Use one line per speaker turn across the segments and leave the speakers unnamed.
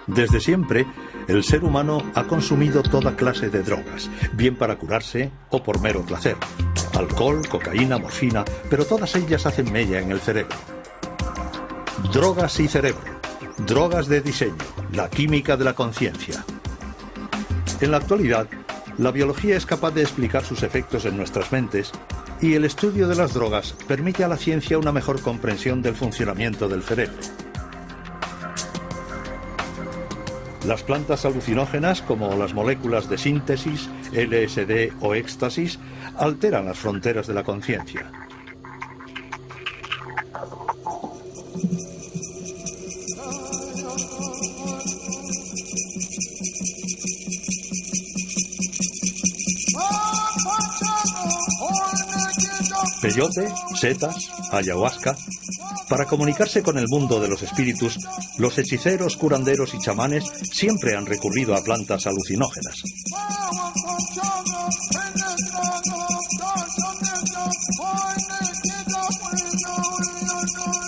Desde siempre, el ser humano ha consumido toda clase de drogas, bien para curarse o por mero placer. Alcohol, cocaína, morfina, pero todas ellas hacen mella en el cerebro. Drogas y cerebro. Drogas de diseño. La química de la conciencia. En la actualidad, la biología es capaz de explicar sus efectos en nuestras mentes y el estudio de las drogas permite a la ciencia una mejor comprensión del funcionamiento del cerebro. Las plantas alucinógenas, como las moléculas de síntesis, LSD o éxtasis, alteran las fronteras de la conciencia. Peyote, setas, ayahuasca. Para comunicarse con el mundo de los espíritus, los hechiceros, curanderos y chamanes siempre han recurrido a plantas alucinógenas.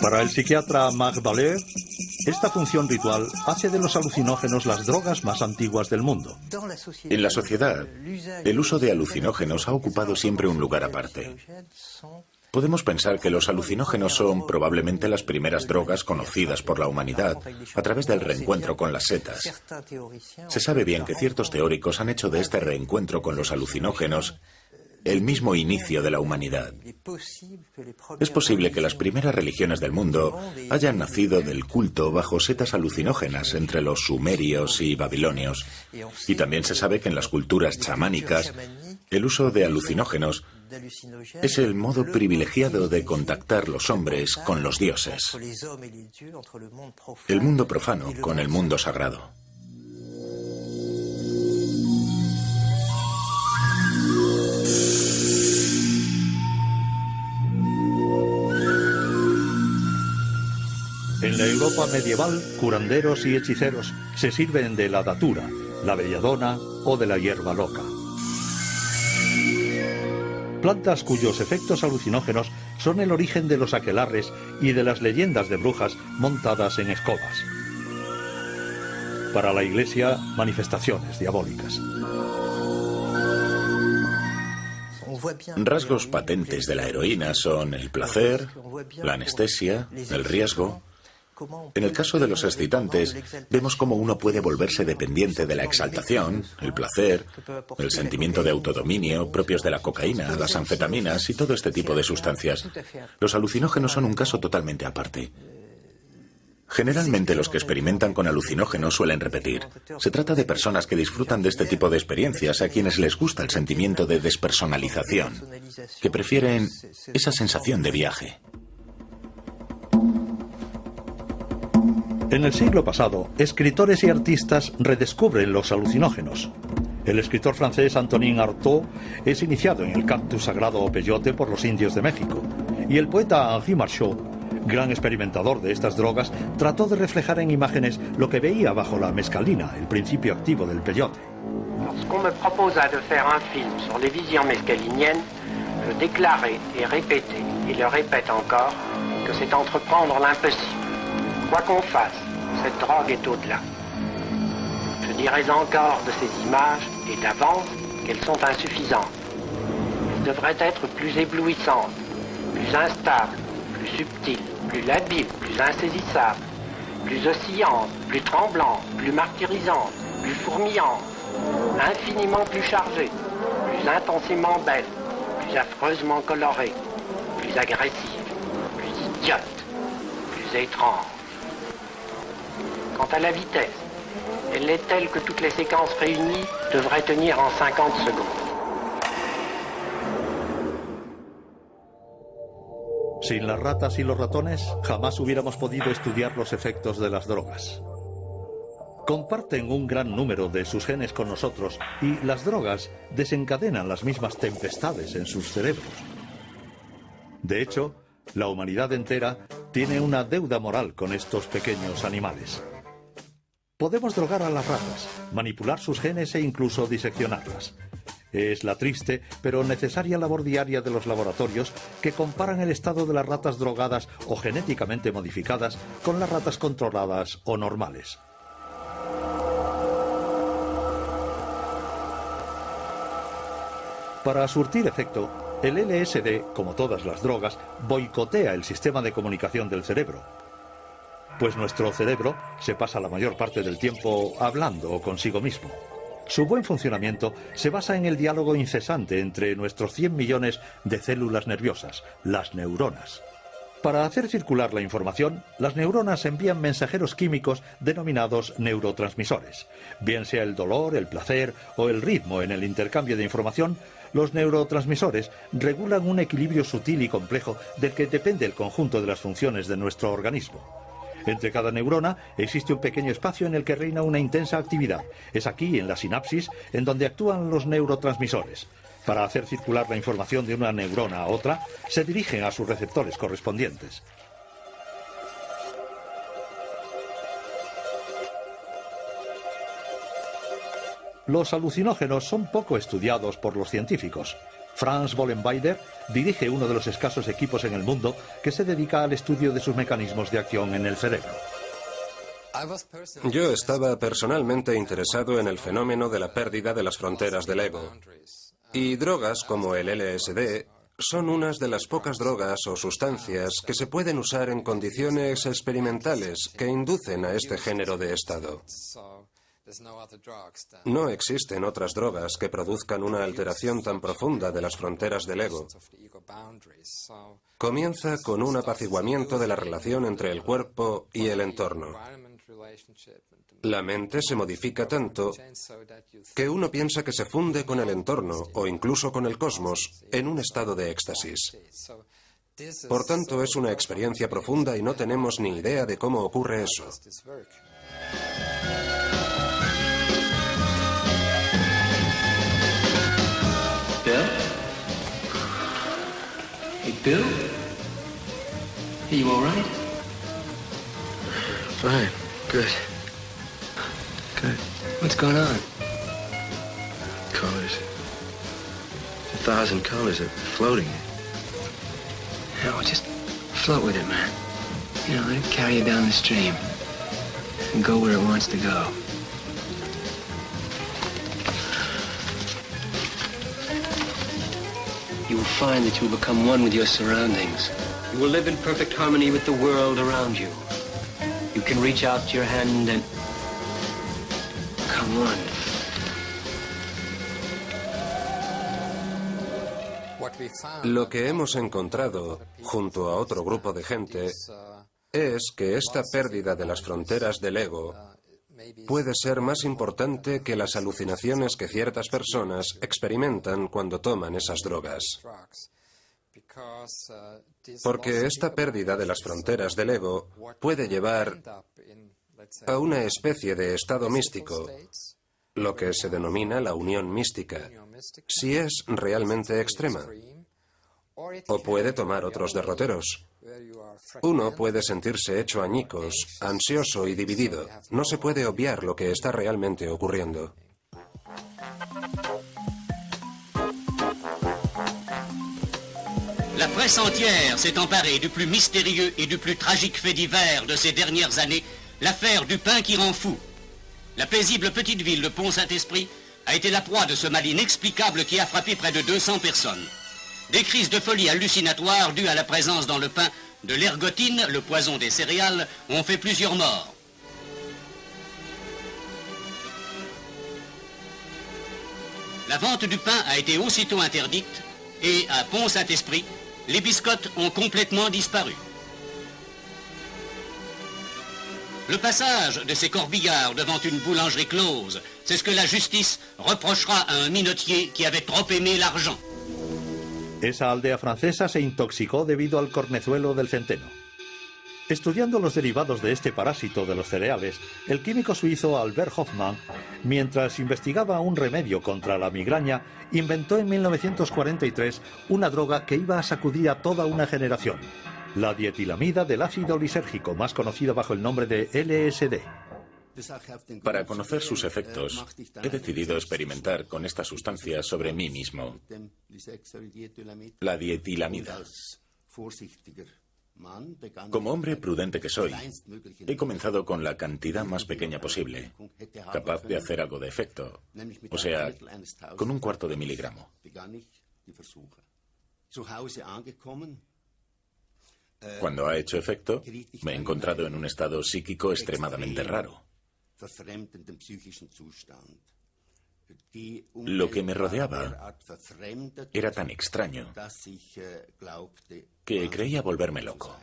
Para el psiquiatra Marc Valeur, esta función ritual hace de los alucinógenos las drogas más antiguas del mundo.
En la sociedad, el uso de alucinógenos ha ocupado siempre un lugar aparte. Podemos pensar que los alucinógenos son probablemente las primeras drogas conocidas por la humanidad a través del reencuentro con las setas. Se sabe bien que ciertos teóricos han hecho de este reencuentro con los alucinógenos el mismo inicio de la humanidad. Es posible que las primeras religiones del mundo hayan nacido del culto bajo setas alucinógenas entre los sumerios y babilonios. Y también se sabe que en las culturas chamánicas el uso de alucinógenos es el modo privilegiado de contactar los hombres con los dioses, el mundo profano con el mundo sagrado.
En la Europa medieval, curanderos y hechiceros se sirven de la datura, la belladona o de la hierba loca. Plantas cuyos efectos alucinógenos son el origen de los aquelarres y de las leyendas de brujas montadas en escobas. Para la Iglesia, manifestaciones diabólicas.
Rasgos patentes de la heroína son el placer, la anestesia, el riesgo. En el caso de los excitantes, vemos cómo uno puede volverse dependiente de la exaltación, el placer, el sentimiento de autodominio propios de la cocaína, las anfetaminas y todo este tipo de sustancias. Los alucinógenos son un caso totalmente aparte. Generalmente los que experimentan con alucinógenos suelen repetir. Se trata de personas que disfrutan de este tipo de experiencias, a quienes les gusta el sentimiento de despersonalización, que prefieren esa sensación de viaje.
En el siglo pasado, escritores y artistas redescubren los alucinógenos. El escritor francés Antonin Artaud es iniciado en el cactus sagrado o peyote por los indios de México. Y el poeta Henri Marchot, gran experimentador de estas drogas, trató de reflejar en imágenes lo que veía bajo la mescalina, el principio activo del peyote.
Lorsqu'on me proposa de faire un film sur les visions mescaliniennes, je déclarais et répétais, et le répète encore, que c'est entreprendre l'impossible. Quoi qu'on fasse, cette drogue est au-delà. Je dirais encore de ces images, et d'avance, qu'elles sont insuffisantes. Elles devraient être plus éblouissantes, plus instables, plus subtiles, plus labiles, plus insaisissables, plus oscillantes, plus tremblantes, plus martyrisantes, plus fourmillantes, infiniment plus chargées, plus intensément belles, plus affreusement colorées, plus agressives, plus idiotes, plus étranges. Quant à la vitesse, elle est telle que toutes les séquences réunies devraient tenir en 50 secondes.
Sin las ratas y los ratones, jamás hubiéramos podido estudiar los efectos de las drogas. Comparten un gran número de sus genes con nosotros y las drogas desencadenan las mismas tempestades en sus cerebros. De hecho, la humanidad entera tiene una deuda moral con estos pequeños animales. Podemos drogar a las ratas, manipular sus genes e incluso diseccionarlas. Es la triste pero necesaria labor diaria de los laboratorios que comparan el estado de las ratas drogadas o genéticamente modificadas con las ratas controladas o normales. Para surtir efecto, el LSD, como todas las drogas, boicotea el sistema de comunicación del cerebro. Pues nuestro cerebro se pasa la mayor parte del tiempo hablando consigo mismo. Su buen funcionamiento se basa en el diálogo incesante entre nuestros 100 millones de células nerviosas, las neuronas. Para hacer circular la información, las neuronas envían mensajeros químicos denominados neurotransmisores. Bien sea el dolor, el placer o el ritmo en el intercambio de información, los neurotransmisores regulan un equilibrio sutil y complejo del que depende el conjunto de las funciones de nuestro organismo. Entre cada neurona existe un pequeño espacio en el que reina una intensa actividad. Es aquí, en la sinapsis, en donde actúan los neurotransmisores. Para hacer circular la información de una neurona a otra, se dirigen a sus receptores correspondientes. Los alucinógenos son poco estudiados por los científicos. Franz Vollenweider dirige uno de los escasos equipos en el mundo que se dedica al estudio de sus mecanismos de acción en el cerebro.
Yo estaba personalmente interesado en el fenómeno de la pérdida de las fronteras del ego. Y drogas como el LSD son unas de las pocas drogas o sustancias que se pueden usar en condiciones experimentales que inducen a este género de estado. No existen otras drogas que produzcan una alteración tan profunda de las fronteras del ego. Comienza con un apaciguamiento de la relación entre el cuerpo y el entorno. La mente se modifica tanto que uno piensa que se funde con el entorno o incluso con el cosmos en un estado de éxtasis. Por tanto, es una experiencia profunda y no tenemos ni idea de cómo ocurre eso.
Bill? Hey, Bill? Are you all right?
Fine. Good. Good.
What's going on?
Colors. 1,000 colors are floating.
No, just float with it, man. You know, let it carry you down the stream and go where it wants to go. You will find that you will become one with your surroundings. You will live in perfect harmony with the world around you. You can reach out your hand and become one.
Lo que hemos encontrado, junto a otro grupo de gente, es que esta pérdida de las fronteras del ego puede ser más importante que las alucinaciones que ciertas personas experimentan cuando toman esas drogas. Porque esta pérdida de las fronteras del ego puede llevar a una especie de estado místico, lo que se denomina la unión mística, si es realmente extrema. O puede tomar otros derroteros. Uno puede sentirse hecho añicos, ansioso y dividido. No se puede obviar lo que está realmente ocurriendo.
La presse entière s'est emparée du plus mystérieux et du plus tragique fait divers de ces dernières années, l'affaire du pain qui rend fou. La paisible petite ville de Pont-Saint-Esprit a été la proie de ce mal inexplicable qui a frappé près de 200 personnes. Des crises de folie hallucinatoires dues à la présence dans le pain de l'ergotine, le poison des céréales, ont fait plusieurs morts. La vente du pain a été aussitôt interdite et à Pont-Saint-Esprit, les biscottes ont complètement disparu. Le passage de ces corbillards devant une boulangerie close, c'est ce que la justice reprochera à un minotier qui avait trop aimé l'argent.
Esa aldea francesa se intoxicó debido al cornezuelo del centeno. Estudiando los derivados de este parásito de los cereales, el químico suizo Albert Hofmann, mientras investigaba un remedio contra la migraña, inventó en 1943 una droga que iba a sacudir a toda una generación, la dietilamida del ácido lisérgico, más conocida bajo el nombre de LSD.
Para conocer sus efectos, he decidido experimentar con esta sustancia sobre mí mismo, la dietilamida. Como hombre prudente que soy, he comenzado con la cantidad más pequeña posible, capaz de hacer algo de efecto, o sea, con 1/4 de miligramo. Cuando ha hecho efecto, me he encontrado en un estado psíquico extremadamente raro. Lo que me rodeaba era tan extraño que creía volverme loco.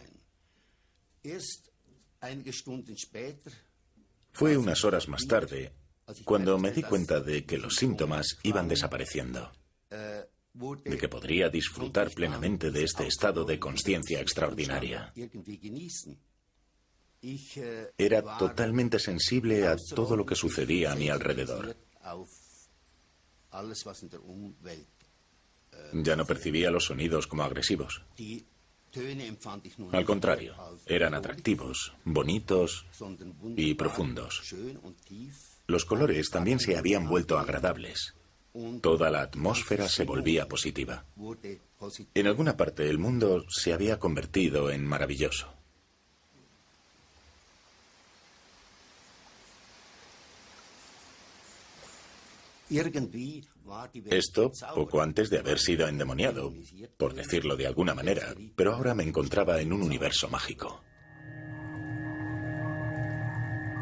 Fue unas horas más tarde cuando me di cuenta de que los síntomas iban desapareciendo, de que podría disfrutar plenamente de este estado de consciencia extraordinaria. Era totalmente sensible a todo lo que sucedía a mi alrededor. Ya no percibía los sonidos como agresivos. Al contrario, eran atractivos, bonitos y profundos. Los colores también se habían vuelto agradables. Toda la atmósfera se volvía positiva. En alguna parte el mundo se había convertido en maravilloso. Esto poco antes de haber sido endemoniado, por decirlo de alguna manera, pero ahora me encontraba en un universo mágico.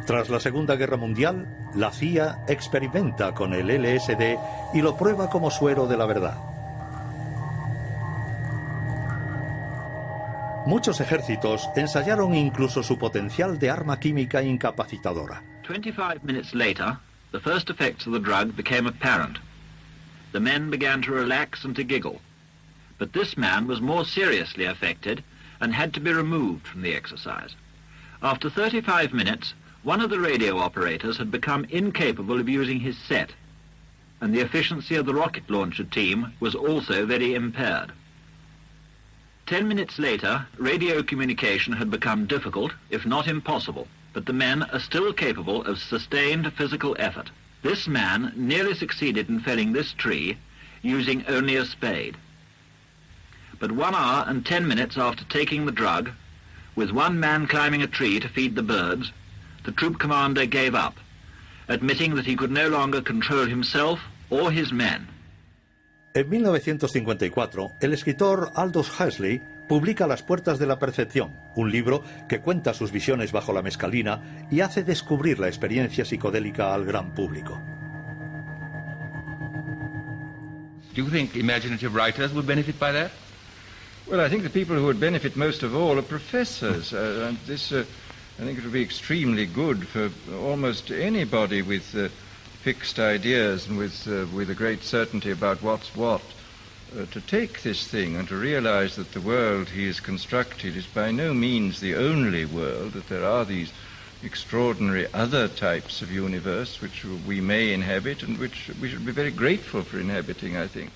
Tras la Segunda Guerra Mundial, la CIA experimenta con el LSD y lo prueba como suero de la verdad. Muchos ejércitos ensayaron incluso su potencial de arma química incapacitadora.
25 minutes later, the first effects of the drug became apparent. The men began to relax and to giggle. But this man was more seriously affected and had to be removed from the exercise. After 35 minutes, one of the radio operators had become incapable of using his set, and the efficiency of the rocket launcher team was also very impaired. 10 minutes later, radio communication had become difficult, if not impossible, but the men are still capable of sustained physical effort. This man nearly succeeded in felling this tree using only a spade. But 1 hour and 10 minutes after taking the drug, with one man climbing a tree to feed the birds, the troop commander gave up, admitting that he could no longer control himself or his men.
En 1954, el escritor Aldous Huxley publica Las puertas de la percepción, un libro que cuenta sus visiones bajo la mescalina y hace descubrir la experiencia psicodélica al gran público.
Do you think imaginative writers would benefit by that?
Well, I think the people who would benefit most of all are professors. And this, I think it would be extremely good for almost anybody with fixed ideas and with a great certainty about what's what, to take this thing and to realize that the world he has constructed is by no means the only world, that there are these extraordinary other types of universe which we may inhabit and which we should be very grateful for inhabiting, I think.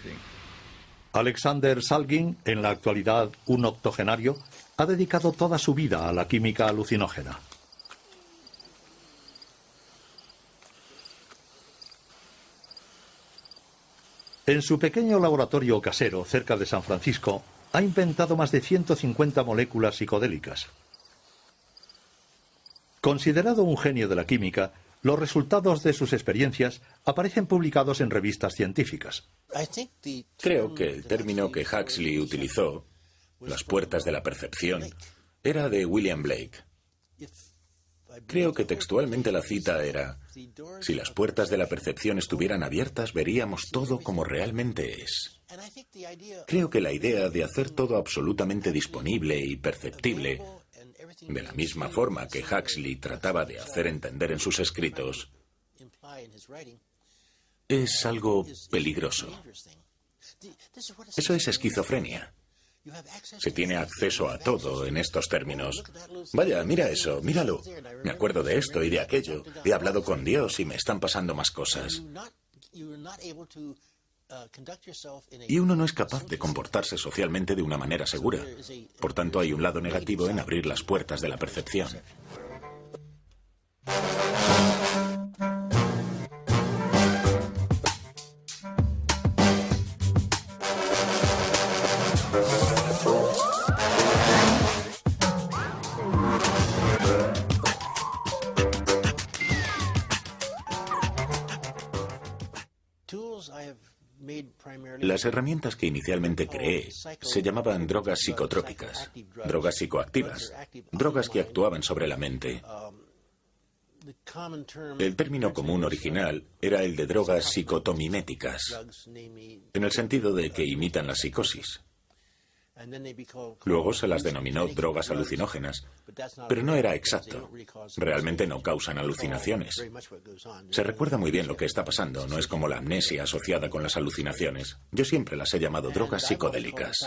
Alexander Salgin, en la actualidad un octogenario, ha dedicado toda su vida a la química alucinógena. En su pequeño laboratorio casero cerca de San Francisco, ha inventado más de 150 moléculas psicodélicas. Considerado un genio de la química, los resultados de sus experiencias aparecen publicados en revistas científicas.
Creo que el término que Huxley utilizó, las puertas de la percepción, era de William Blake. Creo que textualmente la cita era: si las puertas de la percepción estuvieran abiertas, veríamos todo como realmente es. Creo que la idea de hacer todo absolutamente disponible y perceptible, de la misma forma que Huxley trataba de hacer entender en sus escritos, es algo peligroso. Eso es esquizofrenia. Se tiene acceso a todo en estos términos. Vaya, mira eso, míralo. Me acuerdo de esto y de aquello. He hablado con Dios y me están pasando más cosas. Y uno no es capaz de comportarse socialmente de una manera segura. Por tanto, hay un lado negativo en abrir las puertas de la percepción. Las herramientas que inicialmente creé se llamaban drogas psicotrópicas, drogas psicoactivas, drogas que actuaban sobre la mente. El término común original era el de drogas psicotomiméticas, en el sentido de que imitan la psicosis. Luego se las denominó drogas alucinógenas, pero no era exacto. Realmente no causan alucinaciones. Se recuerda muy bien lo que está pasando, no es como la amnesia asociada con las alucinaciones. Yo siempre las he llamado drogas psicodélicas.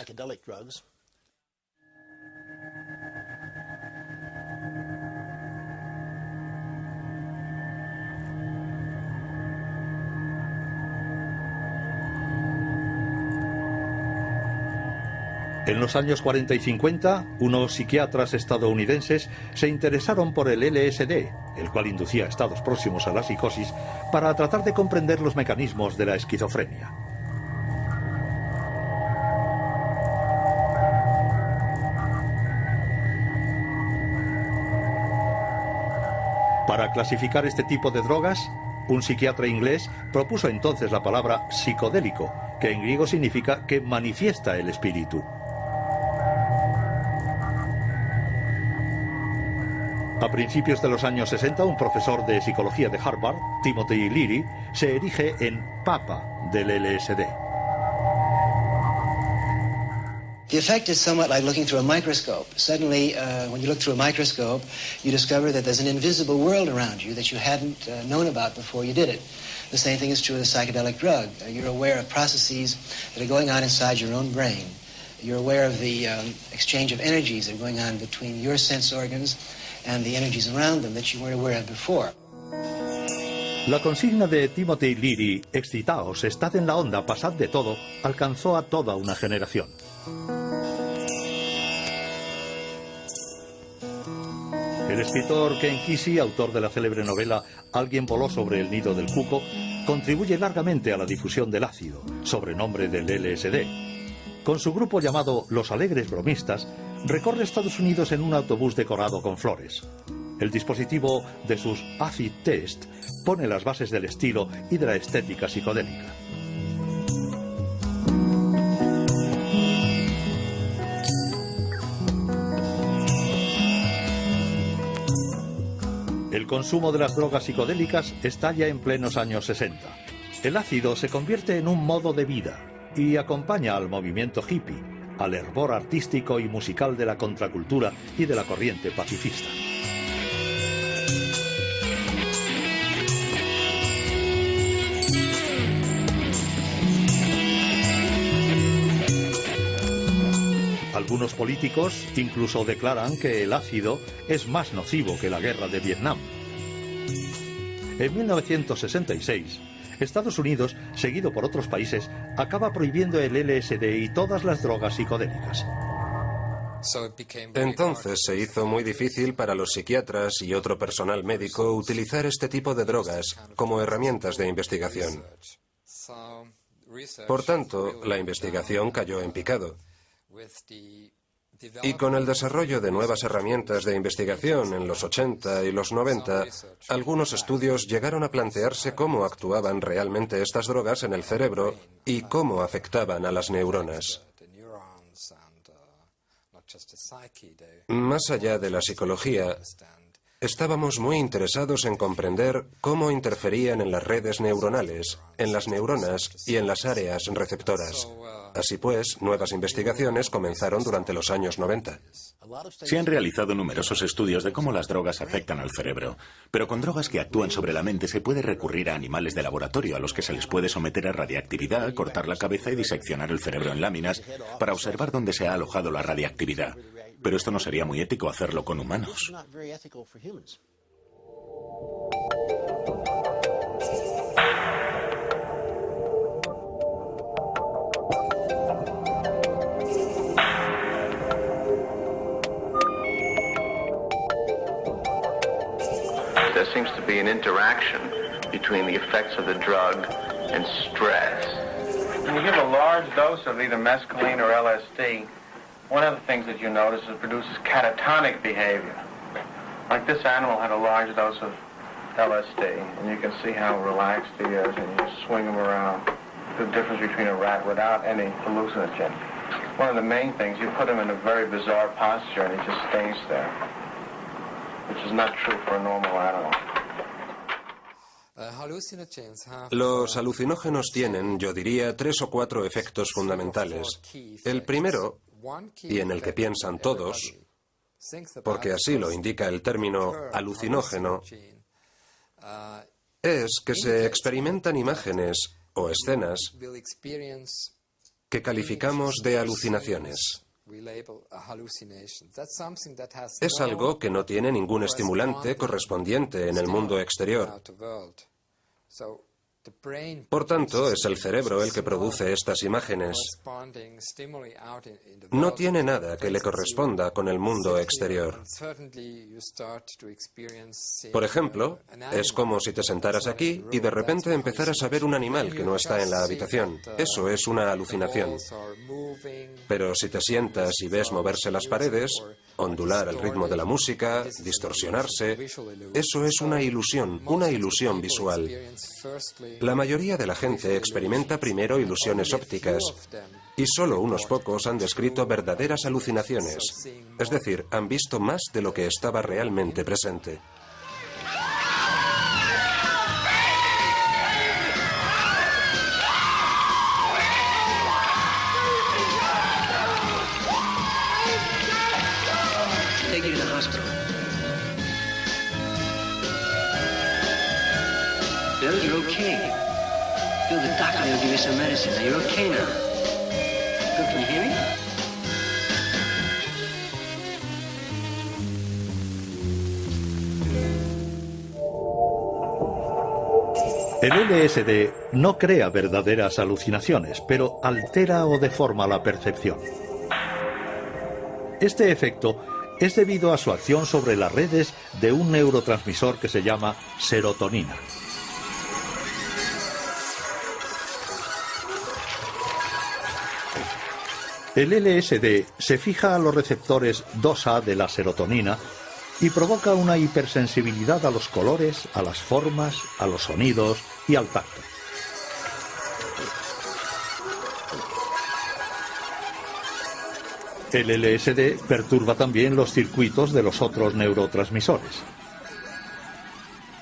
En los años 40 y 50, unos psiquiatras estadounidenses se interesaron por el LSD, el cual inducía estados próximos a la psicosis, para tratar de comprender los mecanismos de la esquizofrenia. Para clasificar este tipo de drogas, un psiquiatra inglés propuso entonces la palabra psicodélico, que en griego significa que manifiesta el espíritu. A principios de los años 60, un profesor de psicología de Harvard, Timothy Leary, se erige en papa del LSD.
The effect is somewhat like looking through a microscope. Suddenly, when you look through a microscope, you discover that there's an invisible world around you that you hadn't known about before you did it. The same thing is true with a psychedelic drug. You're aware of processes that are going on inside your own brain. You're aware of the exchange of energies that are going on between your sense organs and the energies around them that you weren't aware of before.
La consigna de Timothy Leary, excitaos, estad en la onda, pasad de todo, alcanzó a toda una generación. El escritor Ken Kesey, autor de la célebre novela Alguien voló sobre el nido del cuco, contribuye largamente a la difusión del ácido, sobrenombre del LSD. Con su grupo llamado Los Alegres Bromistas, recorre Estados Unidos en un autobús decorado con flores. El dispositivo de sus acid test pone las bases del estilo y de la estética psicodélica. El consumo de las drogas psicodélicas estalla en plenos años 60. El ácido se convierte en un modo de vida y acompaña al movimiento hippie, al hervor artístico y musical de la contracultura y de la corriente pacifista. Algunos políticos incluso declaran que el ácido es más nocivo que la guerra de Vietnam. En 1966, Estados Unidos, seguido por otros países, acaba prohibiendo el LSD y todas las drogas psicodélicas.
Entonces se hizo muy difícil para los psiquiatras y otro personal médico utilizar este tipo de drogas como herramientas de investigación. Por tanto, la investigación cayó en picado. Y con el desarrollo de nuevas herramientas de investigación en los 80 y los 90, algunos estudios llegaron a plantearse cómo actuaban realmente estas drogas en el cerebro y cómo afectaban a las neuronas. Más allá de la psicología, estábamos muy interesados en comprender cómo interferían en las redes neuronales, en las neuronas y en las áreas receptoras. Así pues, nuevas investigaciones comenzaron durante los años 90.
Se han realizado numerosos estudios de cómo las drogas afectan al cerebro, pero con drogas que actúan sobre la mente se puede recurrir a animales de laboratorio a los que se les puede someter a radiactividad, cortar la cabeza y diseccionar el cerebro en láminas para observar dónde se ha alojado la radiactividad. Pero esto no sería muy ético hacerlo con humanos.
There seems to be an interaction between the effects of the drug and stress.
When you give a large dose of either mescaline or LSD, one of the things that you notice is it produces catatonic behavior. Like this animal had a large dose of LSD, and you can see how relaxed he is, and you swing him around.
the difference between a rat without any hallucinogen. One of the main things, you put him in a very bizarre posture and he just stays there, which is not true for a normal animal.
Los alucinógenos tienen, yo diría, 3 o 4 efectos fundamentales. El primero, y en el que piensan todos, porque así lo indica el término alucinógeno, es que se experimentan imágenes o escenas que calificamos de alucinaciones. Es algo que no tiene ningún estimulante correspondiente en el mundo exterior. Por tanto, es el cerebro el que produce estas imágenes. No tiene nada que le corresponda con el mundo exterior. Por ejemplo, es como si te sentaras aquí y de repente empezaras a ver un animal que no está en la habitación. Eso es una alucinación. Pero si te sientas y ves moverse las paredes, ondular al ritmo de la música, distorsionarse, eso es una ilusión visual. La mayoría de la gente experimenta primero ilusiones ópticas y solo unos pocos han descrito verdaderas alucinaciones, es decir, han visto más de lo que estaba realmente presente.
Take you to the hospital. Bill, you're okay. Bill, the doctor will give you some medicine. Now, you're okay now. Bill, can you hear me?
El LSD no crea verdaderas alucinaciones, pero altera o deforma la percepción. Este efecto es debido a su acción sobre las redes de un neurotransmisor que se llama serotonina. El LSD se fija a los receptores 2A de la serotonina y provoca una hipersensibilidad a los colores, a las formas, a los sonidos y al tacto. El LSD perturba también los circuitos de los otros neurotransmisores.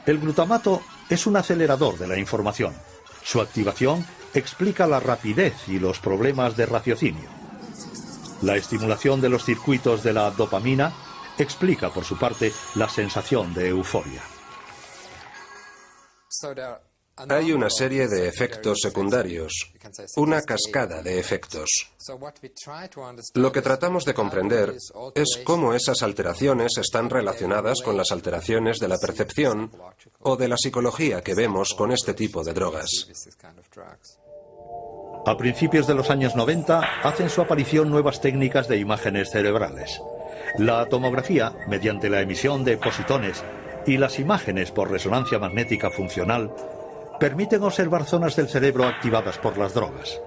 El glutamato es un acelerador de la información. Su activación explica la rapidez y los problemas de raciocinio. La estimulación de los circuitos de la dopamina explica, por su parte, la sensación de euforia.
Hay una serie de efectos secundarios, una cascada de efectos. Lo que tratamos de comprender es cómo esas alteraciones están relacionadas con las alteraciones de la percepción o de la psicología que vemos con este tipo de drogas.
A principios de los años 90 hacen su aparición nuevas técnicas de imágenes cerebrales. La tomografía, mediante la emisión de positones, y las imágenes por resonancia magnética funcional permiten observar zonas del cerebro activadas por las drogas.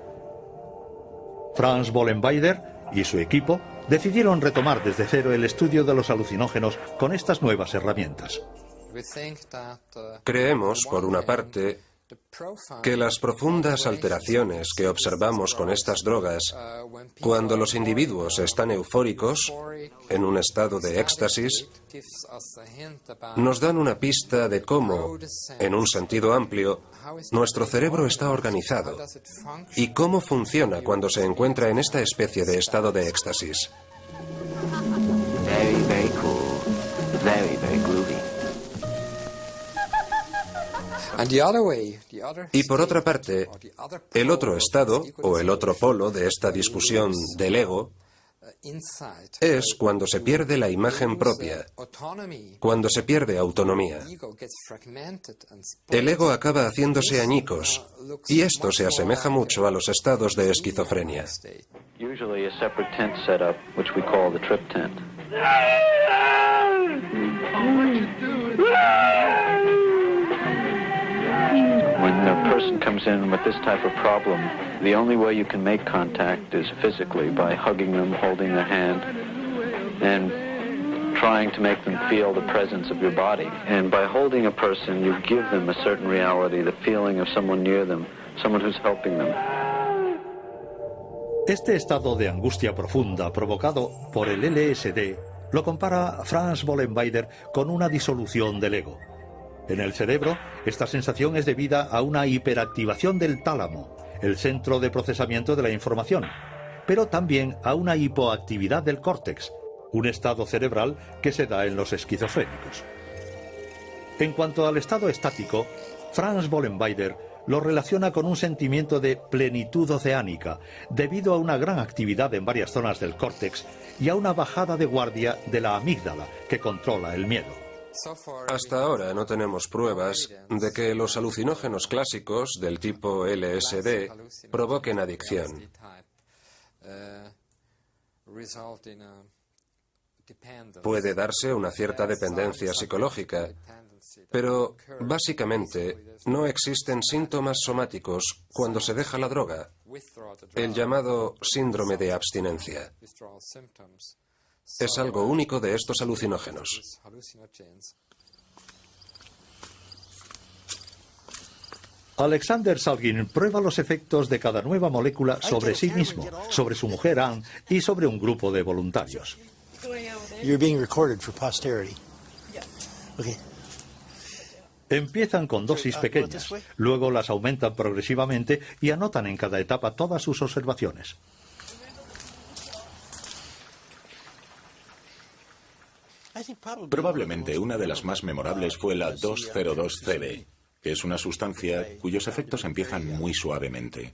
Franz Bollenweider y su equipo decidieron retomar desde cero el estudio de los alucinógenos con estas nuevas herramientas.
Creemos, por una parte, que las profundas alteraciones que observamos con estas drogas cuando los individuos están eufóricos, en un estado de éxtasis, nos dan una pista de cómo, en un sentido amplio, nuestro cerebro está organizado y cómo funciona cuando se encuentra en esta especie de estado de éxtasis.
Very, very cool. Very, very groovy.
Y por otra parte, el otro estado, o el otro polo de esta discusión del ego, es cuando se pierde la imagen propia, cuando se pierde autonomía. El ego acaba haciéndose añicos, y esto se asemeja mucho a los estados de esquizofrenia.
Usually a separate tent setup, which we call the trip tent. When a person comes in with this type of problem, the only way you can make contact is physically, by hugging them, holding their hand, and
trying to make them feel the presence of your body. And by holding a person, you give them a certain reality, the feeling of someone near them, someone who's helping them.
Este estado de angustia profunda provocado por el LSD lo compara Franz Vollenweider con una disolución del ego. En el cerebro, esta sensación es debida a una hiperactivación del tálamo, el centro de procesamiento de la información, pero también a una hipoactividad del córtex, un estado cerebral que se da en los esquizofrénicos. En cuanto al estado estático, Franz Vollenweider lo relaciona con un sentimiento de plenitud oceánica, debido a una gran actividad en varias zonas del córtex y a una bajada de guardia de la amígdala, que controla el miedo.
Hasta ahora no tenemos pruebas de que los alucinógenos clásicos del tipo LSD provoquen adicción. Puede darse una cierta dependencia psicológica, pero básicamente no existen síntomas somáticos cuando se deja la droga, el llamado síndrome de abstinencia. Es algo único de estos alucinógenos.
Alexander Salgin prueba los efectos de cada nueva molécula sobre sí mismo, sobre su mujer Anne y sobre un grupo de voluntarios.
You're being recorded for posterity. Okay.
Empiezan con dosis pequeñas, luego las aumentan progresivamente y anotan en cada etapa todas sus observaciones.
Probablemente una de las más memorables fue la 202-CB, que es una sustancia cuyos efectos empiezan muy suavemente.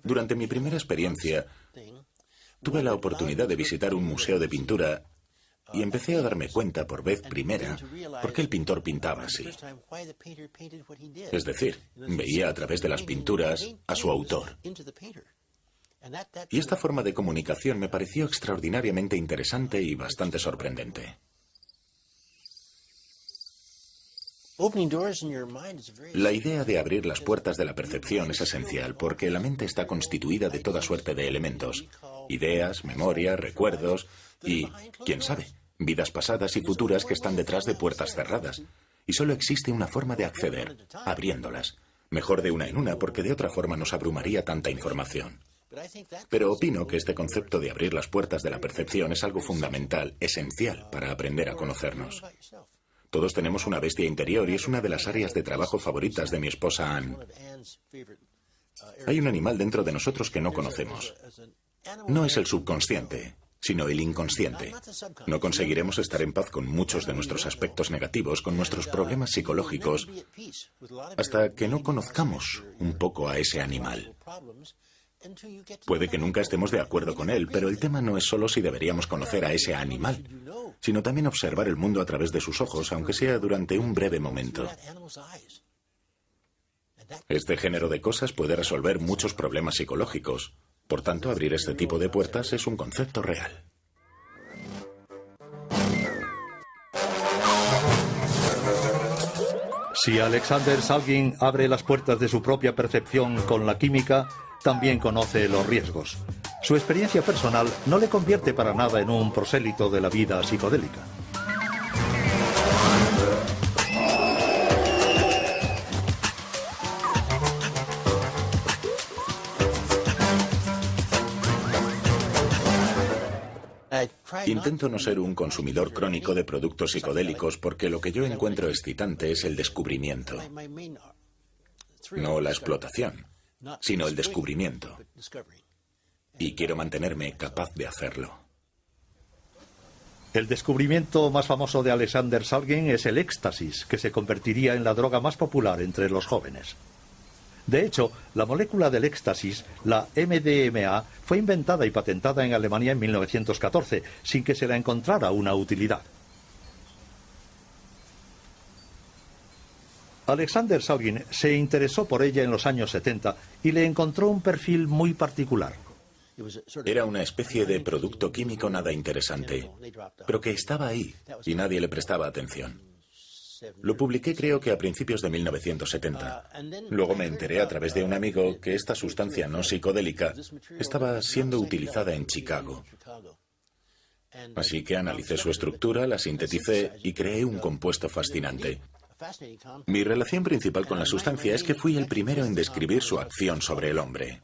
Durante mi primera experiencia, tuve la oportunidad de visitar un museo de pintura y empecé a darme cuenta por vez primera por qué el pintor pintaba así. Es decir, veía a través de las pinturas a su autor. Y esta forma de comunicación me pareció extraordinariamente interesante y bastante sorprendente. La idea de abrir las puertas de la percepción es esencial porque la mente está constituida de toda suerte de elementos, ideas, memoria, recuerdos y, quién sabe, vidas pasadas y futuras que están detrás de puertas cerradas. Y solo existe una forma de acceder, abriéndolas. Mejor de una en una porque de otra forma nos abrumaría tanta información. Pero opino que este concepto de abrir las puertas de la percepción es algo fundamental, esencial para aprender a conocernos. Todos tenemos una bestia interior y es una de las áreas de trabajo favoritas de mi esposa Anne. Hay un animal dentro de nosotros que no conocemos. No es el subconsciente, sino el inconsciente. No conseguiremos estar en paz con muchos de nuestros aspectos negativos, con nuestros problemas psicológicos, hasta que no conozcamos un poco a ese animal. Puede que nunca estemos de acuerdo con él, pero el tema no es solo si deberíamos conocer a ese animal, sino también observar el mundo a través de sus ojos, aunque sea durante un breve momento. Este género de cosas puede resolver muchos problemas psicológicos. Por tanto, abrir este tipo de puertas es un concepto real.
Si Alexander Salgin abre las puertas de su propia percepción con la química, también conoce los riesgos. Su experiencia personal no le convierte para nada en un prosélito de la vida psicodélica.
Intento no ser un consumidor crónico de productos psicodélicos porque lo que yo encuentro excitante es el descubrimiento. No la explotación, sino el descubrimiento. Y quiero mantenerme capaz de hacerlo.
El descubrimiento más famoso de Alexander Salgin es el éxtasis, que se convertiría en la droga más popular entre los jóvenes. De hecho, la molécula del éxtasis, la MDMA, fue inventada y patentada en Alemania en 1914, sin que se le encontrara una utilidad. Alexander Salgin se interesó por ella en los años 70 y le encontró un perfil muy particular.
Era una especie de producto químico nada interesante, pero que estaba ahí y nadie le prestaba atención. Lo publiqué creo que a principios de 1970. Luego me enteré a través de un amigo que esta sustancia no psicodélica estaba siendo utilizada en Chicago. Así que analicé su estructura, la sinteticé y creé un compuesto fascinante. Mi relación principal con la sustancia es que fui el primero en describir su acción sobre el hombre.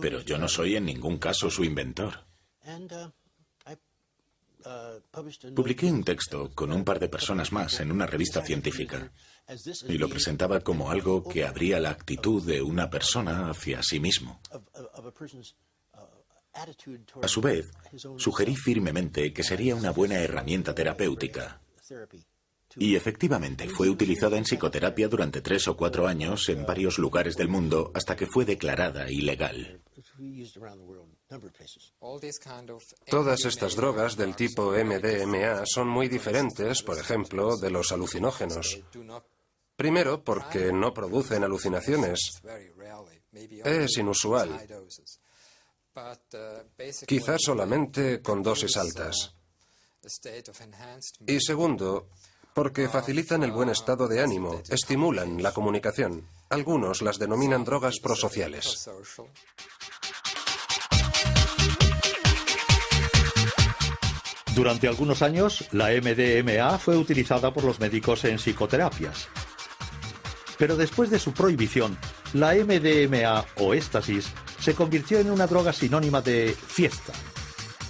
Pero yo no soy en ningún caso su inventor. Publiqué un texto con un par de personas más en una revista científica y lo presentaba como algo que abría la actitud de una persona hacia sí mismo. A su vez, sugerí firmemente que sería una buena herramienta terapéutica. Y efectivamente fue utilizada en psicoterapia durante 3 o 4 años en varios lugares del mundo hasta que fue declarada ilegal.
Todas estas drogas del tipo MDMA son muy diferentes, por ejemplo, de los alucinógenos. Primero, porque no producen alucinaciones. Es inusual. Quizás solamente con dosis altas. Y segundo, porque facilitan el buen estado de ánimo, estimulan la comunicación. Algunos las denominan drogas prosociales.
Durante algunos años, la MDMA fue utilizada por los médicos en psicoterapias. Pero después de su prohibición, la MDMA o éxtasis se convirtió en una droga sinónima de fiesta.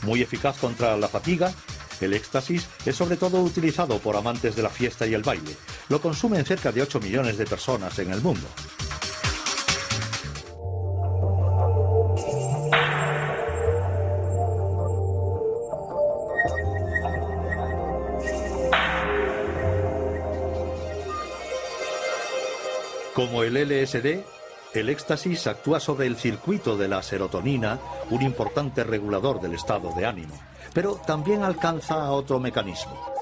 Muy eficaz contra la fatiga, el éxtasis es sobre todo utilizado por amantes de la fiesta y el baile. Lo consumen cerca de 8 millones de personas en el mundo. Como el LSD, el éxtasis actúa sobre el circuito de la serotonina, un importante regulador del estado de ánimo, pero también alcanza a otro mecanismo.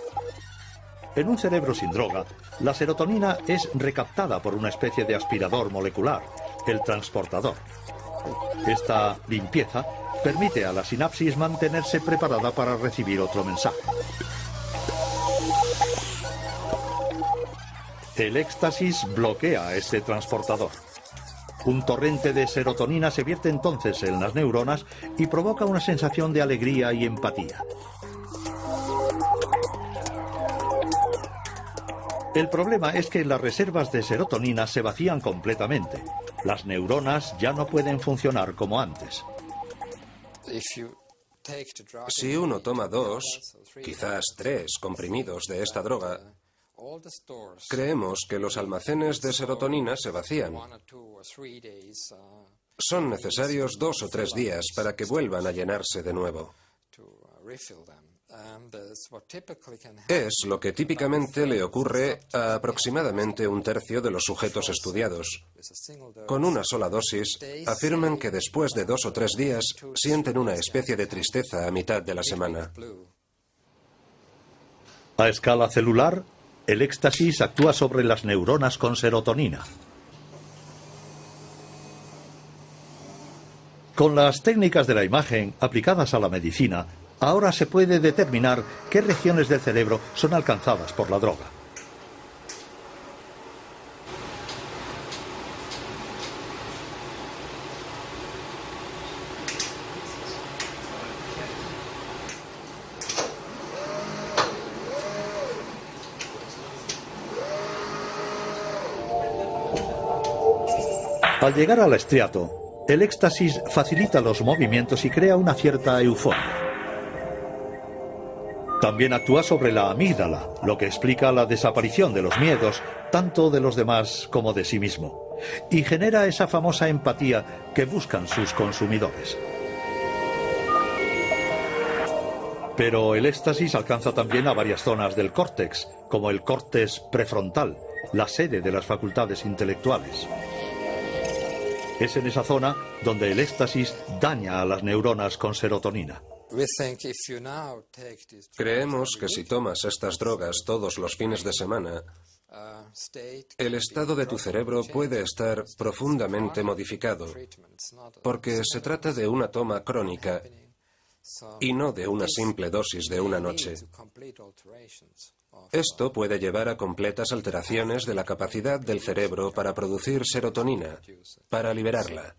En un cerebro sin droga, la serotonina es recaptada por una especie de aspirador molecular, el transportador. Esta limpieza permite a la sinapsis mantenerse preparada para recibir otro mensaje. El éxtasis bloquea este transportador. Un torrente de serotonina se vierte entonces en las neuronas y provoca una sensación de alegría y empatía. El problema es que las reservas de serotonina se vacían completamente. Las neuronas ya no pueden funcionar como antes.
Si uno toma 2, quizás 3 comprimidos de esta droga, creemos que los almacenes de serotonina se vacían. Son necesarios 2 o 3 días para que vuelvan a llenarse de nuevo. Es lo que típicamente le ocurre a aproximadamente 1/3 de los sujetos estudiados. Con una sola dosis, afirman que después de 2 o 3 días sienten una especie de tristeza a mitad de la semana.
A escala celular, el éxtasis actúa sobre las neuronas con serotonina. Con las técnicas de la imagen aplicadas a la medicina, ahora se puede determinar qué regiones del cerebro son alcanzadas por la droga. Al llegar al estriato, el éxtasis facilita los movimientos y crea una cierta euforia. También actúa sobre la amígdala, lo que explica la desaparición de los miedos, tanto de los demás como de sí mismo, y genera esa famosa empatía que buscan sus consumidores. Pero el éxtasis alcanza también a varias zonas del córtex, como el córtex prefrontal, la sede de las facultades intelectuales. Es en esa zona donde el éxtasis daña a las neuronas con serotonina.
Creemos que si tomas estas drogas todos los fines de semana, el estado de tu cerebro puede estar profundamente modificado, porque se trata de una toma crónica y no de una simple dosis de una noche. Esto puede llevar a completas alteraciones de la capacidad del cerebro para producir serotonina, para liberarla.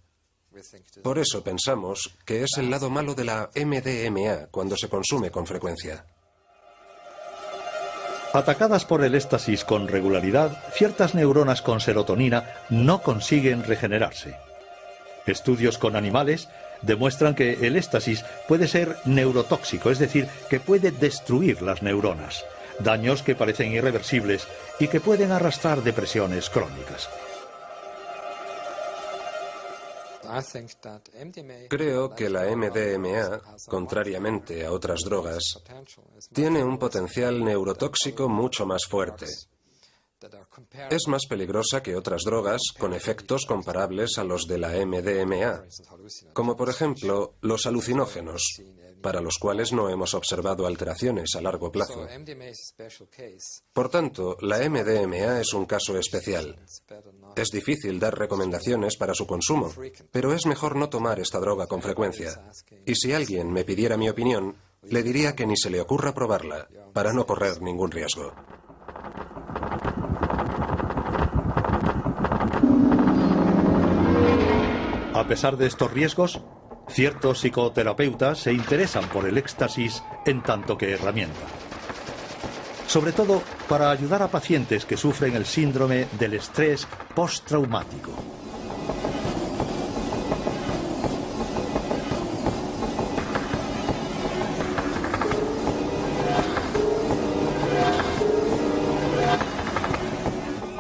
Por eso pensamos que es el lado malo de la MDMA cuando se consume con frecuencia.
Atacadas por el éxtasis con regularidad, ciertas neuronas con serotonina no consiguen regenerarse. Estudios con animales demuestran que el éxtasis puede ser neurotóxico, es decir, que puede destruir las neuronas, daños que parecen irreversibles y que pueden arrastrar depresiones crónicas.
Creo que la MDMA, contrariamente a otras drogas, tiene un potencial neurotóxico mucho más fuerte. Es más peligrosa que otras drogas con efectos comparables a los de la MDMA, como por ejemplo los alucinógenos, para los cuales no hemos observado alteraciones a largo plazo. Por tanto, la MDMA es un caso especial. Es difícil dar recomendaciones para su consumo, pero es mejor no tomar esta droga con frecuencia. Y si alguien me pidiera mi opinión, le diría que ni se le ocurra probarla, para no correr ningún riesgo.
A pesar de estos riesgos, ciertos psicoterapeutas se interesan por el éxtasis en tanto que herramienta. Sobre todo para ayudar a pacientes que sufren el síndrome del estrés postraumático.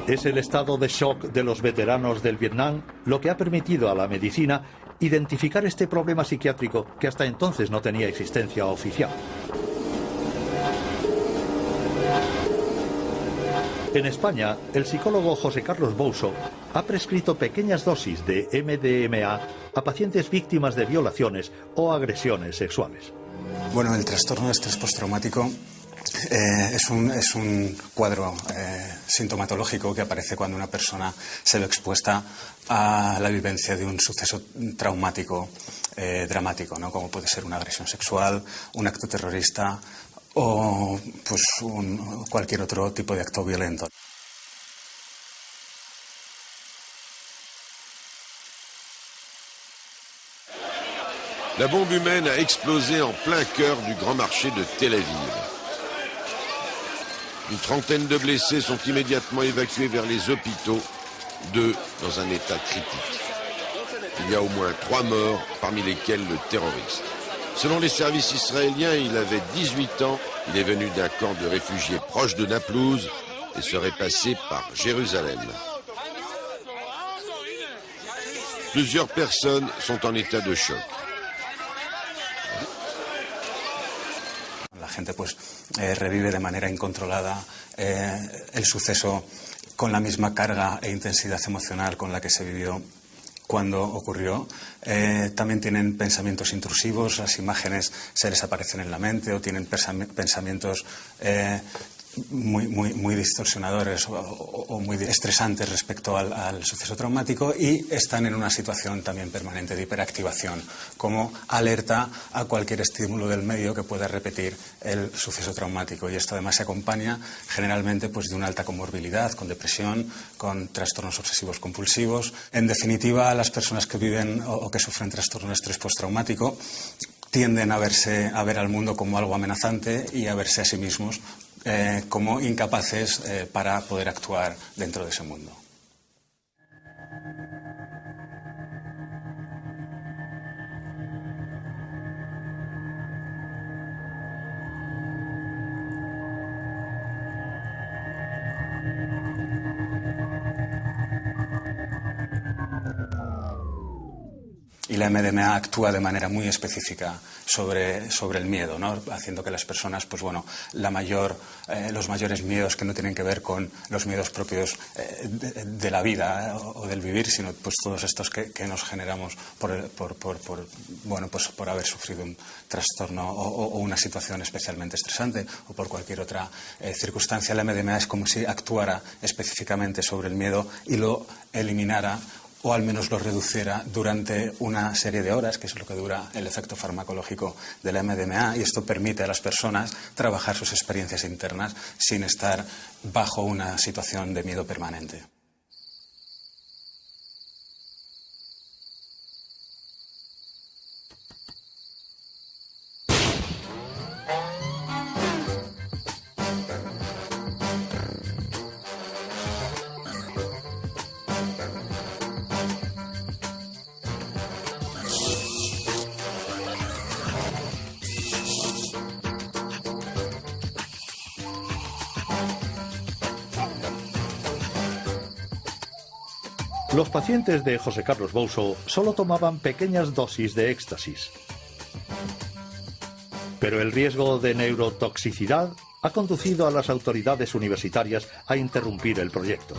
Es el estado de shock de los veteranos del Vietnam lo que ha permitido a la medicina identificar este problema psiquiátrico que hasta entonces no tenía existencia oficial. En España, el psicólogo José Carlos Bouso ha prescrito pequeñas dosis de MDMA a pacientes víctimas de violaciones o agresiones sexuales.
Bueno, el trastorno de estrés postraumático es un cuadro sintomatológico que aparece cuando una persona se ve expuesta a la vivencia de un suceso traumático dramático, ¿no? Como puede ser una agresión sexual, un acto terrorista o pues cualquier otro tipo de acto violento.
La bombe humaine a explosé en plein cœur du grand marché de Tel Aviv. Une trentaine de blessés sont immédiatement évacués vers les hôpitaux, 2 dans un état critique. Il y a au moins 3 morts, parmi lesquels le terroriste. Selon les services israéliens, il avait 18 ans, il est venu d'un camp de réfugiés proche de Naplouse et serait passé par Jérusalem. Plusieurs personnes sont en état de choc.
La gente pues revive de manera incontrolada el suceso con la misma carga e intensidad emocional con la que se vivió cuando ocurrió. También tienen pensamientos intrusivos, las imágenes se les aparecen en la mente o tienen pensamientos muy distorsionadores o muy estresantes respecto al suceso traumático, y están en una situación también permanente de hiperactivación, como alerta a cualquier estímulo del medio que pueda repetir el suceso traumático. Y esto además se acompaña generalmente pues de una alta comorbilidad, con depresión, con trastornos obsesivos compulsivos. En definitiva, las personas que viven o que sufren trastorno de estrés postraumático tienden a ver al mundo como algo amenazante y a verse a sí mismos como incapaces para poder actuar dentro de ese mundo. Y la MDMA actúa de manera muy específica sobre el miedo, ¿no? Haciendo que las personas, pues bueno, los mayores miedos que no tienen que ver con los miedos propios de la vida o del vivir, sino pues todos estos que nos generamos por haber sufrido un trastorno o una situación especialmente estresante o por cualquier otra circunstancia. La MDMA es como si actuara específicamente sobre el miedo y lo eliminara, o al menos lo reduciera durante una serie de horas, que es lo que dura el efecto farmacológico de la MDMA, y esto permite a las personas trabajar sus experiencias internas sin estar bajo una situación de miedo permanente.
Los pacientes de José Carlos Bouso solo tomaban pequeñas dosis de éxtasis. Pero el riesgo de neurotoxicidad ha conducido a las autoridades universitarias a interrumpir el proyecto.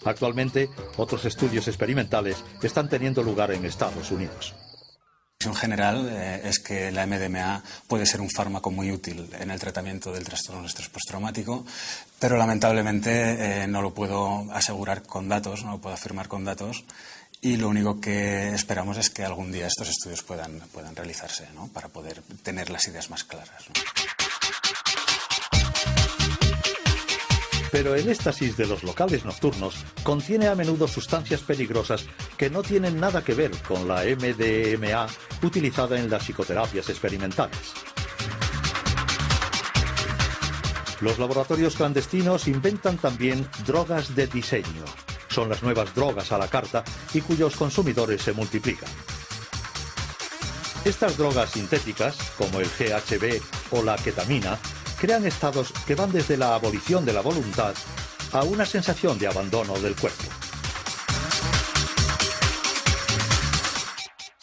Actualmente, otros estudios experimentales están teniendo lugar en Estados Unidos.
En general es que la MDMA puede ser un fármaco muy útil en el tratamiento del trastorno de estrés postraumático, pero lamentablemente no lo puedo asegurar con datos, no lo puedo afirmar con datos, y lo único que esperamos es que algún día estos estudios puedan realizarse, ¿no? Para poder tener las ideas más claras, ¿no?
Pero el éxtasis de los locales nocturnos contiene a menudo sustancias peligrosas que no tienen nada que ver con la MDMA utilizada en las psicoterapias experimentales. Los laboratorios clandestinos inventan también drogas de diseño. Son las nuevas drogas a la carta y cuyos consumidores se multiplican. Estas drogas sintéticas, como el GHB o la ketamina, crean estados que van desde la abolición de la voluntad a una sensación de abandono del cuerpo.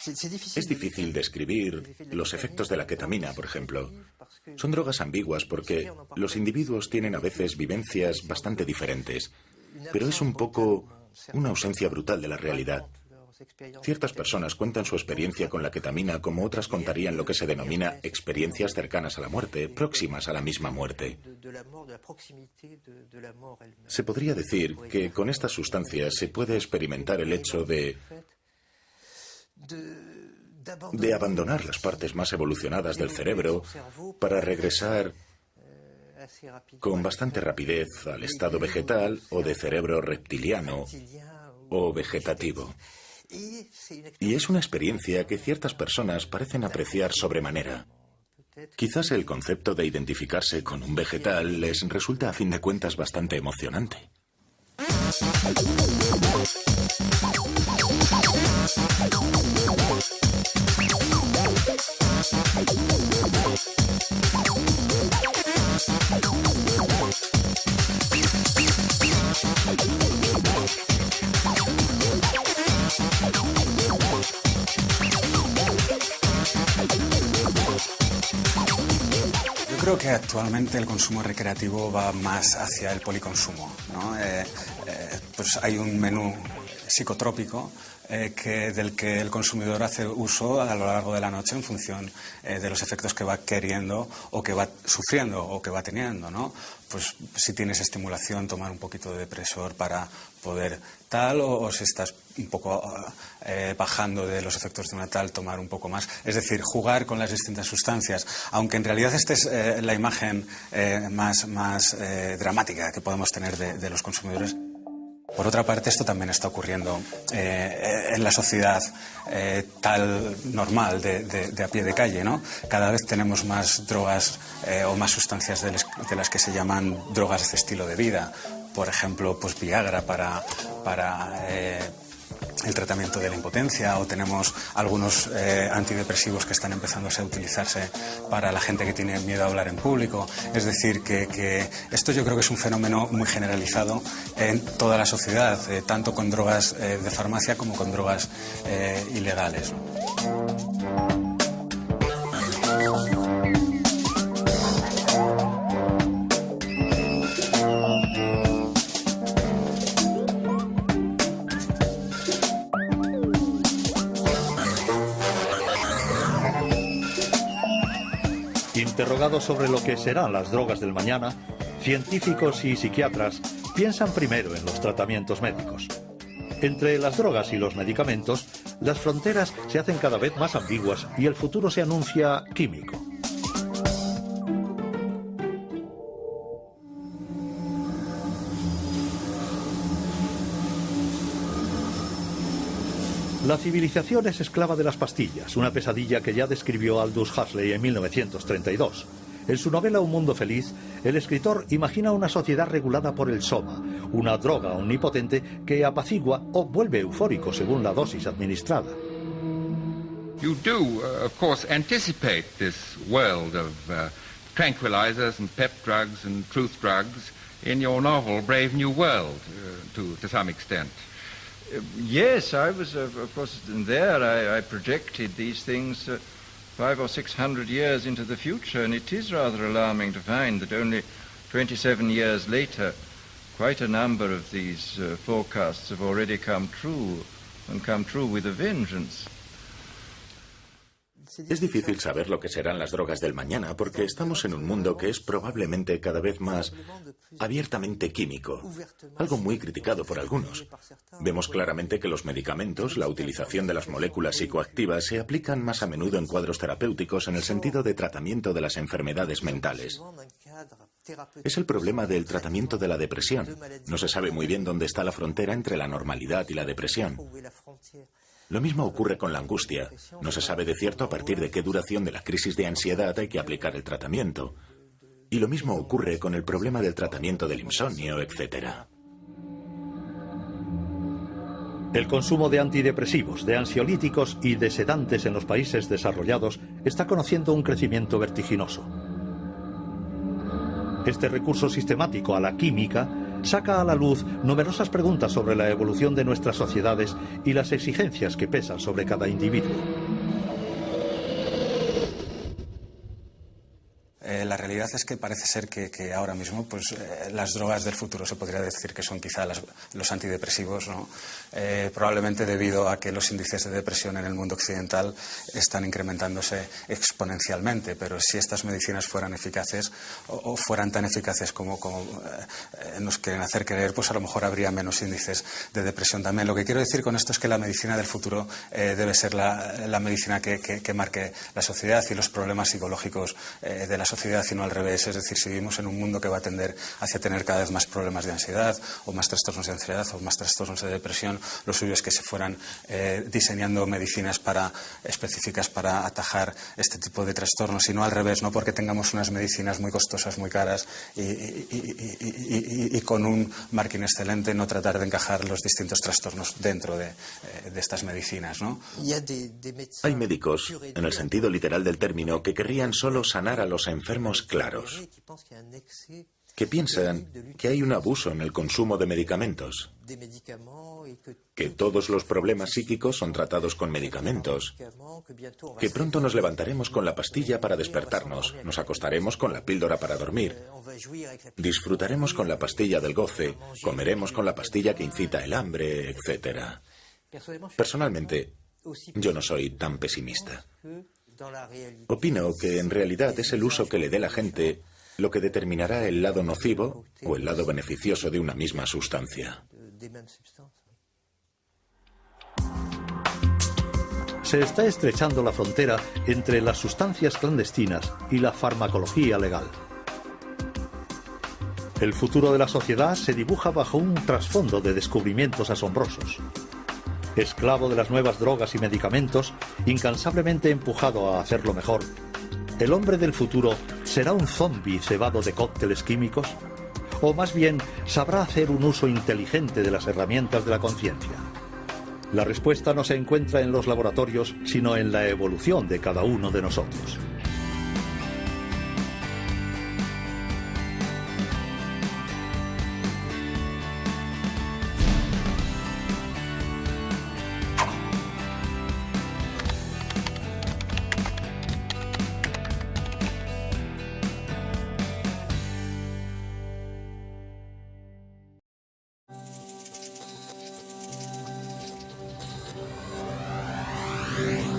Es difícil describir los efectos de la ketamina, por ejemplo. Son drogas ambiguas porque los individuos tienen a veces vivencias bastante diferentes, pero es un poco una ausencia brutal de la realidad. Ciertas personas cuentan su experiencia con la ketamina como otras contarían lo que se denomina experiencias cercanas a la muerte, próximas a la misma muerte. Se podría decir que con estas sustancias se puede experimentar el hecho de abandonar las partes más evolucionadas del cerebro para regresar con bastante rapidez al estado vegetal o de cerebro reptiliano o vegetativo. Y es una experiencia que ciertas personas parecen apreciar sobremanera. Quizás el concepto de identificarse con un vegetal les resulta a fin de cuentas bastante emocionante.
Yo creo que actualmente el consumo recreativo va más hacia el policonsumo, ¿no? Pues hay un menú psicotrópico del que el consumidor hace uso a lo largo de la noche en función de los efectos que va queriendo o que va sufriendo o que va teniendo, ¿no? Pues si tienes estimulación, tomar un poquito de depresor para poder tal, o si estás un poco bajando de los efectos de una tal, tomar un poco más. Es decir, jugar con las distintas sustancias, aunque en realidad esta es la imagen más dramática que podemos tener de los consumidores. Por otra parte, esto también está ocurriendo en la sociedad tal normal de a pie de calle, ¿no? Cada vez tenemos más drogas o más sustancias de las que se llaman drogas de estilo de vida. Por ejemplo, pues Viagra para el tratamiento de la impotencia, o tenemos algunos antidepresivos que están empezando a utilizarse para la gente que tiene miedo a hablar en público. Es decir, que esto yo creo que es un fenómeno muy generalizado en toda la sociedad, tanto con drogas de farmacia como con drogas ilegales, ¿no?
Interrogados sobre lo que serán las drogas del mañana, científicos y psiquiatras piensan primero en los tratamientos médicos. Entre las drogas y los medicamentos, las fronteras se hacen cada vez más ambiguas y el futuro se anuncia químico. La civilización es esclava de las pastillas, una pesadilla que ya describió Aldous Huxley en 1932. En su novela Un mundo feliz, el escritor imagina una sociedad regulada por el soma, una droga omnipotente que apacigua o vuelve eufórico según la dosis administrada.
You do, of course, anticipate this world of tranquilizers and pep drugs and truth drugs in your novel Brave New World, to some extent.
Yes, I was, of course, there. I projected these things 500 or 600 years into the future, and it is rather alarming to find that only 27 years later, quite a number of these forecasts have already come true, and come true with a vengeance.
Es difícil saber lo que serán las drogas del mañana porque estamos en un mundo que es probablemente cada vez más abiertamente químico, algo muy criticado por algunos. Vemos claramente que los medicamentos, la utilización de las moléculas psicoactivas se aplican más a menudo en cuadros terapéuticos en el sentido de tratamiento de las enfermedades mentales. Es el problema del tratamiento de la depresión. No se sabe muy bien dónde está la frontera entre la normalidad y la depresión. Lo mismo ocurre con la angustia. No se sabe de cierto a partir de qué duración de la crisis de ansiedad hay que aplicar el tratamiento. Y lo mismo ocurre con el problema del tratamiento del insomnio, etc.
El consumo de antidepresivos, de ansiolíticos y de sedantes en los países desarrollados está conociendo un crecimiento vertiginoso. Este recurso sistemático a la química saca a la luz numerosas preguntas sobre la evolución de nuestras sociedades y las exigencias que pesan sobre cada individuo.
La realidad es que parece ser que ahora mismo las drogas del futuro se podría decir que son quizá los antidepresivos, ¿no? Probablemente debido a que los índices de depresión en el mundo occidental están incrementándose exponencialmente, pero si estas medicinas fueran eficaces o fueran tan eficaces como nos quieren hacer creer, pues a lo mejor habría menos índices de depresión también. Lo que quiero decir con esto es que la medicina del futuro debe ser la medicina que marque la sociedad y los problemas psicológicos de la sociedad y no al revés. Es decir, si vivimos en un mundo que va a tender hacia tener cada vez más problemas de ansiedad o más trastornos de ansiedad o más trastornos de depresión, lo suyo es que se fueran diseñando medicinas específicas para atajar este tipo de trastornos y no al revés, no porque tengamos unas medicinas muy costosas, muy caras y con un marketing excelente no tratar de encajar los distintos trastornos dentro de estas medicinas, ¿no?
Hay médicos, en el sentido literal del término, que querrían solo sanar a los enfermos claros, que piensan que hay un abuso en el consumo de medicamentos, que todos los problemas psíquicos son tratados con medicamentos, que pronto nos levantaremos con la pastilla para despertarnos, nos acostaremos con la píldora para dormir, disfrutaremos con la pastilla del goce, comeremos con la pastilla que incita el hambre, etc. Personalmente, yo no soy tan pesimista. Opino que en realidad es el uso que le dé la gente lo que determinará el lado nocivo o el lado beneficioso de una misma sustancia.
Se está estrechando la frontera entre las sustancias clandestinas y la farmacología legal. El futuro de la sociedad se dibuja bajo un trasfondo de descubrimientos asombrosos. Esclavo de las nuevas drogas y medicamentos, incansablemente empujado a hacerlo mejor, ¿el hombre del futuro será un zombi cebado de cócteles químicos? ¿O más bien sabrá hacer un uso inteligente de las herramientas de la conciencia? La respuesta no se encuentra en los laboratorios, sino en la evolución de cada uno de nosotros.
Yeah.